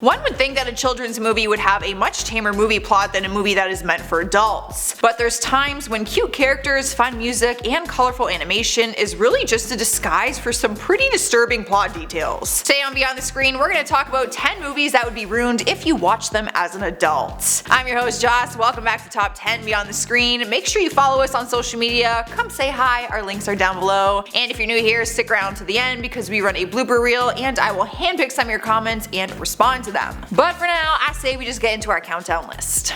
One would think that a children's movie would have a much tamer movie plot than a movie that is meant for adults. But there's times when cute characters, fun music, and colorful animation is really just a disguise for some pretty disturbing plot details. Today on Beyond the Screen, we're going to talk about 10 movies that would be ruined if you watch them as an adult. I'm your host Joss, welcome back to Top 10 Beyond the Screen. Make sure you follow us on social media, come say hi, our links are down below. And if you're new here, stick around to the end because we run a blooper reel and I will handpick some of your comments and respond to them. But for now, I say we just get into our countdown list.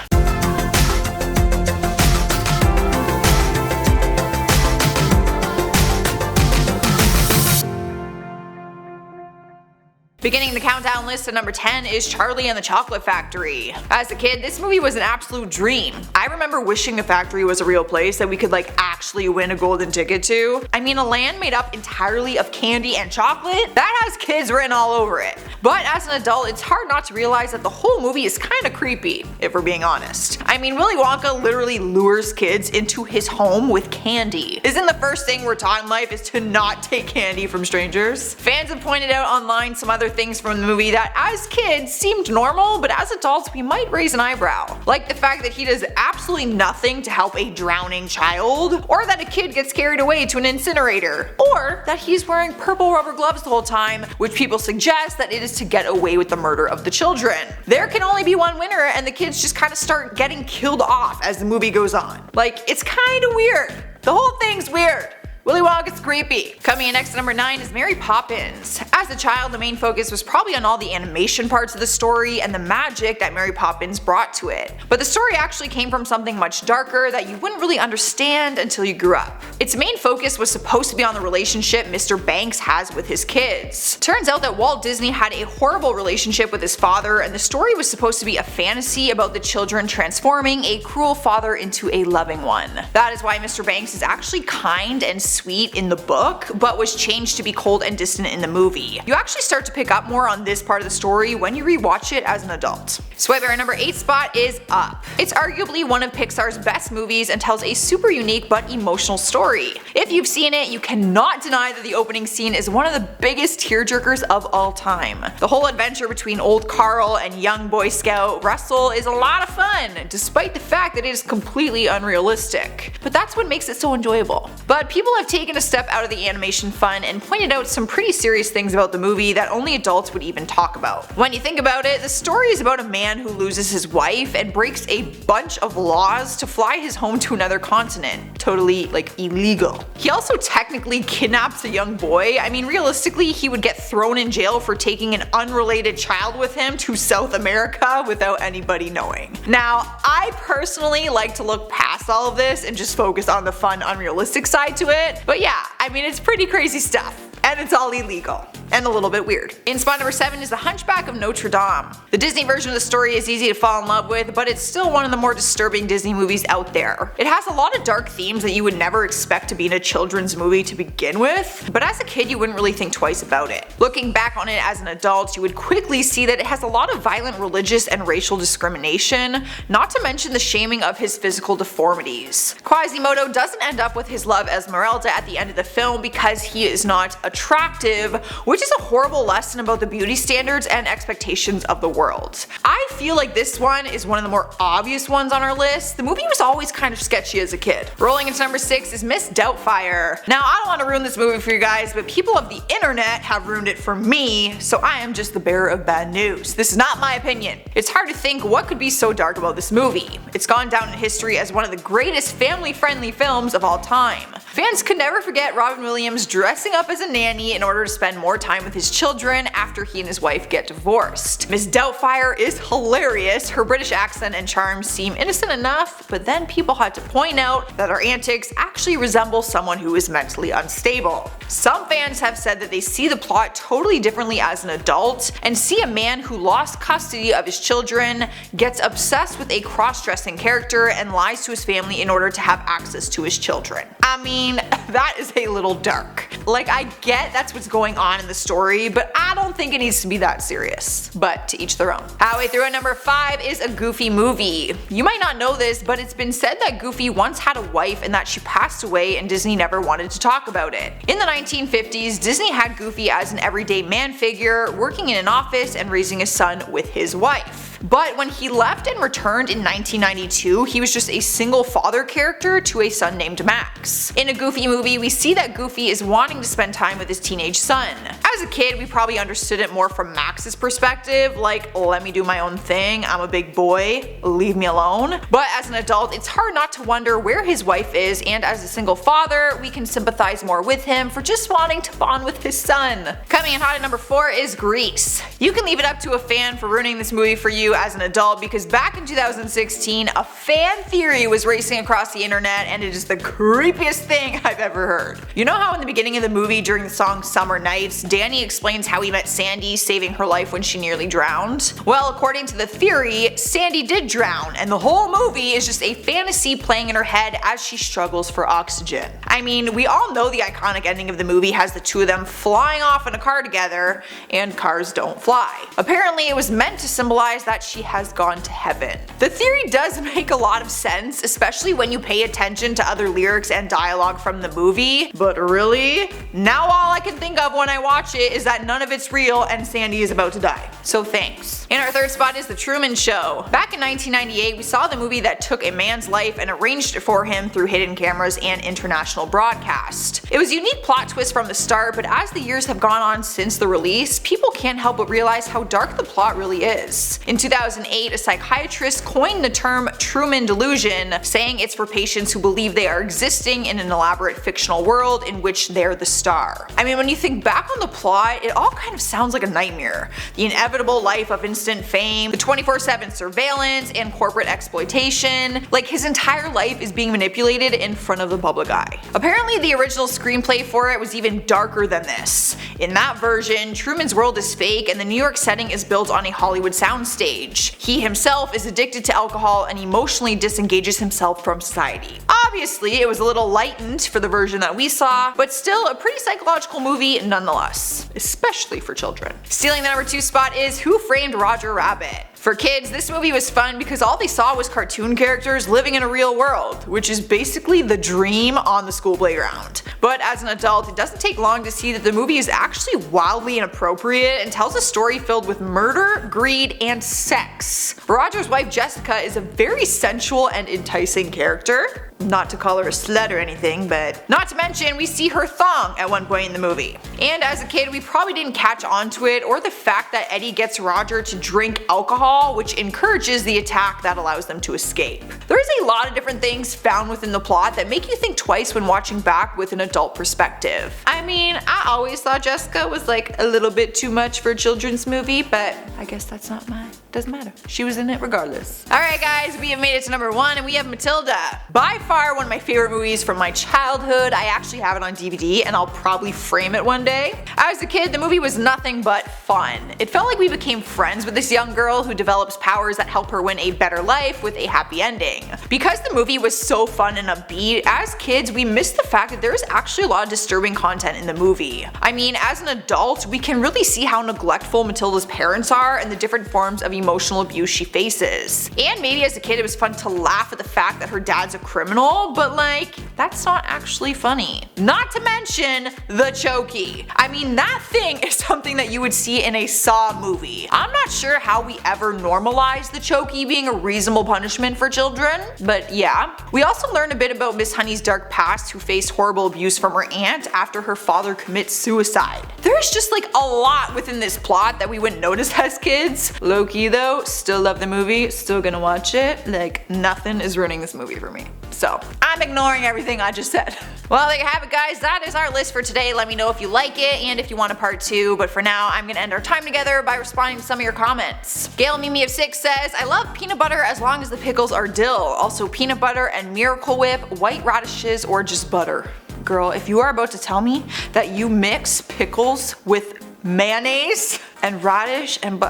Beginning the countdown list at number 10 is Charlie and the Chocolate Factory. As a kid, this movie was an absolute dream. I remember wishing the factory was a real place that we could actually win a golden ticket to. I mean, a land made up entirely of candy and chocolate? That has kids written all over it. But as an adult, it's hard not to realize that the whole movie is kinda creepy, if we're being honest. I mean, Willy Wonka literally lures kids into his home with candy. Isn't the first thing we're taught in life is to not take candy from strangers? Fans have pointed out online some other things from the movie that as kids seemed normal, but as adults we might raise an eyebrow. Like the fact that he does absolutely nothing to help a drowning child, or that a kid gets carried away to an incinerator, or that he's wearing purple rubber gloves the whole time, which people suggest that it is to get away with the murder of the children. There can only be one winner and the kids just kinda start getting killed off as the movie goes on. It's kinda weird. The whole thing's weird. Willy Wonka's creepy. Coming in next at number 9 is Mary Poppins. As a child, the main focus was probably on all the animation parts of the story and the magic that Mary Poppins brought to it. But the story actually came from something much darker that you wouldn't really understand until you grew up. Its main focus was supposed to be on the relationship Mr. Banks has with his kids. Turns out that Walt Disney had a horrible relationship with his father, and the story was supposed to be a fantasy about the children transforming a cruel father into a loving one. That is why Mr. Banks is actually kind and sweet in the book, but was changed to be cold and distant in the movie. You actually start to pick up more on this part of the story when you rewatch it as an adult. Swipe our number 8 spot is Up. It's arguably one of Pixar's best movies and tells a super unique but emotional story. If you've seen it, you cannot deny that the opening scene is one of the biggest tearjerkers of all time. The whole adventure between old Carl and young Boy Scout Russell is a lot of fun, despite the fact that it is completely unrealistic. But that's what makes it so enjoyable. But people have taken a step out of the animation fun and pointed out some pretty serious things about the movie that only adults would even talk about. When you think about it, the story is about a man who loses his wife and breaks a bunch of laws to fly his home to another continent. Totally illegal. He also technically kidnaps a young boy. I mean, realistically, he would get thrown in jail for taking an unrelated child with him to South America without anybody knowing. Now, I personally like to look past all of this and just focus on the fun, unrealistic side to it. But yeah, I mean, it's pretty crazy stuff. And it's all illegal. And a little bit weird. In spot number 7 is The Hunchback of Notre Dame. The Disney version of the story is easy to fall in love with, but it's still one of the more disturbing Disney movies out there. It has a lot of dark themes that you would never expect to be in a children's movie to begin with, but as a kid you wouldn't really think twice about it. Looking back on it as an adult, you would quickly see that it has a lot of violent religious and racial discrimination, not to mention the shaming of his physical deformities. Quasimodo doesn't end up with his love Esmeralda at the end of the film because he is not attractive, which is a horrible lesson about the beauty standards and expectations of the world. I feel like this one is one of the more obvious ones on our list. The movie was always kind of sketchy as a kid. Rolling into number 6 is Miss Doubtfire. Now, I don't want to ruin this movie for you guys, but people of the internet have ruined it for me, so I am just the bearer of bad news. This is not my opinion. It's hard to think what could be so dark about this movie. It's gone down in history as one of the greatest family-friendly films of all time. Fans could never forget Robin Williams dressing up as a nanny in order to spend more time with his children after he and his wife get divorced. Miss Doubtfire is hilarious. Her British accent and charm seem innocent enough, but then people had to point out that her antics actually resemble someone who is mentally unstable. Some fans have said that they see the plot totally differently as an adult and see a man who lost custody of his children, gets obsessed with a cross-dressing character, and lies to his family in order to have access to his children. I mean, that is a little dark. I get that's what's going on in the story, but I don't think it needs to be that serious. But to each their own. Halfway through at number 5 is a Goofy movie. You might not know this, but it's been said that Goofy once had a wife and that she passed away and Disney never wanted to talk about it. In the 1950s, Disney had Goofy as an everyday man figure, working in an office and raising a son with his wife. But when he left and returned in 1992, he was just a single father character to a son named Max. In a Goofy movie, we see that Goofy is wanting to spend time with his teenage son. As a kid, we probably understood it more from Max's perspective, like, let me do my own thing, I'm a big boy, leave me alone. But as an adult, it's hard not to wonder where his wife is, and as a single father, we can sympathize more with him for just wanting to bond with his son. Coming in hot at number 4 is Grease. You can leave it up to a fan for ruining this movie for you as an adult, because back in 2016, a fan theory was racing across the internet, and it is the creepiest thing I've ever heard. You know how in the beginning of the movie, during the song Summer Nights, Danny explains how he met Sandy, saving her life when she nearly drowned? Well, according to the theory, Sandy did drown, and the whole movie is just a fantasy playing in her head as she struggles for oxygen. I mean, we all know the iconic ending of the movie has the two of them flying off in a car together, and cars don't fly. Apparently, it was meant to symbolize that she has gone to heaven. The theory does make a lot of sense, especially when you pay attention to other lyrics and dialogue from the movie, but really? Now all I can think of when I watch it is that none of it's real and Sandy is about to die. So thanks. In our third spot is The Truman Show. Back in 1998, we saw the movie that took a man's life and arranged it for him through hidden cameras and international broadcast. It was a unique plot twist from the start, but as the years have gone on since the release, people can't help but realize how dark the plot really is. In 2008, a psychiatrist coined the term Truman delusion, saying it's for patients who believe they are existing in an elaborate fictional world in which they're the star. I mean, when you think back on the plot, it all kind of sounds like a nightmare. The inevitable life of instant fame, the 24/7 surveillance, and corporate exploitation. Like, his entire life is being manipulated in front of the public eye. Apparently, the original screenplay for it was even darker than this. In that version, Truman's world is fake and the New York setting is built on a Hollywood soundstage. He himself is addicted to alcohol and emotionally disengages himself from society. Obviously, it was a little lightened for the version that we saw, but still a pretty psychological movie nonetheless, especially for children. Stealing the number 2 spot is Who Framed Roger Rabbit? For kids, this movie was fun because all they saw was cartoon characters living in a real world, which is basically the dream on the school playground. But as an adult, it doesn't take long to see that the movie is actually wildly inappropriate and tells a story filled with murder, greed, and sex. Roger's wife Jessica is a very sensual and enticing character. Not to call her a slut or anything, but not to mention we see her thong at one point in the movie. And as a kid, we probably didn't catch on to it or the fact that Eddie gets Roger to drink alcohol, which encourages the attack that allows them to escape. There is a lot of different things found within the plot that make you think twice when watching back with an adult perspective. I mean, I always thought Jessica was like a little bit too much for a children's movie, but I guess that's not mine. Doesn't matter. She was in it regardless. Alright guys, we have made it to number 1 and we have Matilda. By far one of my favorite movies from my childhood. I actually have it on DVD and I'll probably frame it one day. As a kid, the movie was nothing but fun. It felt like we became friends with this young girl who develops powers that help her win a better life with a happy ending. Because the movie was so fun and upbeat, as kids we missed the fact that there is actually a lot of disturbing content in the movie. I mean, as an adult, we can really see how neglectful Matilda's parents are and the different forms of emotional abuse she faces. And maybe as a kid it was fun to laugh at the fact that her dad's a criminal, but like, that's not actually funny. Not to mention the chokey. I mean, that thing is something that you would see in a Saw movie. I'm not sure how we ever normalized the chokey being a reasonable punishment for children, but yeah. We also learned a bit about Miss Honey's dark past, who faced horrible abuse from her aunt after her father commits suicide. There's just like a lot within this plot that we wouldn't notice as kids. Low-key though, still love the movie, still gonna watch it. Like, nothing is ruining this movie for me. So, I'm ignoring everything I just said. Well, there you have it guys, that is our list for today. Let me know if you like it and if you want a part 2, but for now I'm gonna end our time together by responding to some of your comments. Gail Mimi of 6 says, I love peanut butter as long as the pickles are dill. Also peanut butter and Miracle Whip, white radishes, or just butter. Girl, if you are about to tell me that you mix pickles with mayonnaise and radish and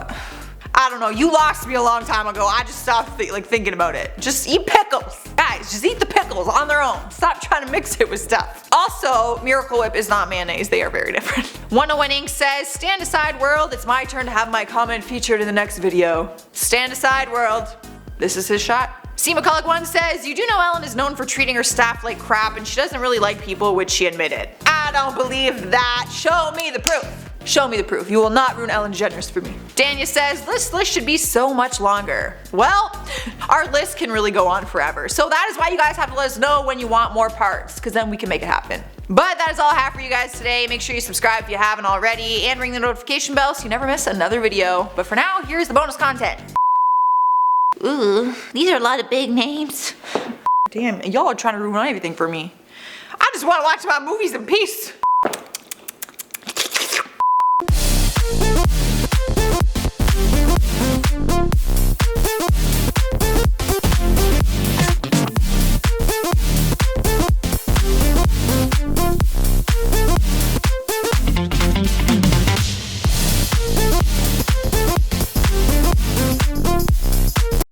I don't know, you lost me a long time ago. I just stopped thinking about it. Just eat pickles. Guys, just eat the pickles on their own. Stop trying to mix it with stuff. Also, Miracle Whip is not mayonnaise. They are very different. 101 Ink says, stand aside world, it's my turn to have my comment featured in the next video. Stand aside world. This is his shot. C. McCulloch1 says, you do know Ellen is known for treating her staff like crap and she doesn't really like people, which she admitted. I don't believe that. Show me the proof. Show me the proof. You will not ruin Ellen DeGeneres for me. Dania says, this list should be so much longer. Well, our list can really go on forever. So that is why you guys have to let us know when you want more parts, because then we can make it happen. But that is all I have for you guys today. Make sure you subscribe if you haven't already, and ring the notification bell so you never miss another video. But for now, here's the bonus content. Ooh, these are a lot of big names. Damn, y'all are trying to ruin everything for me. I just want to watch my movies in peace.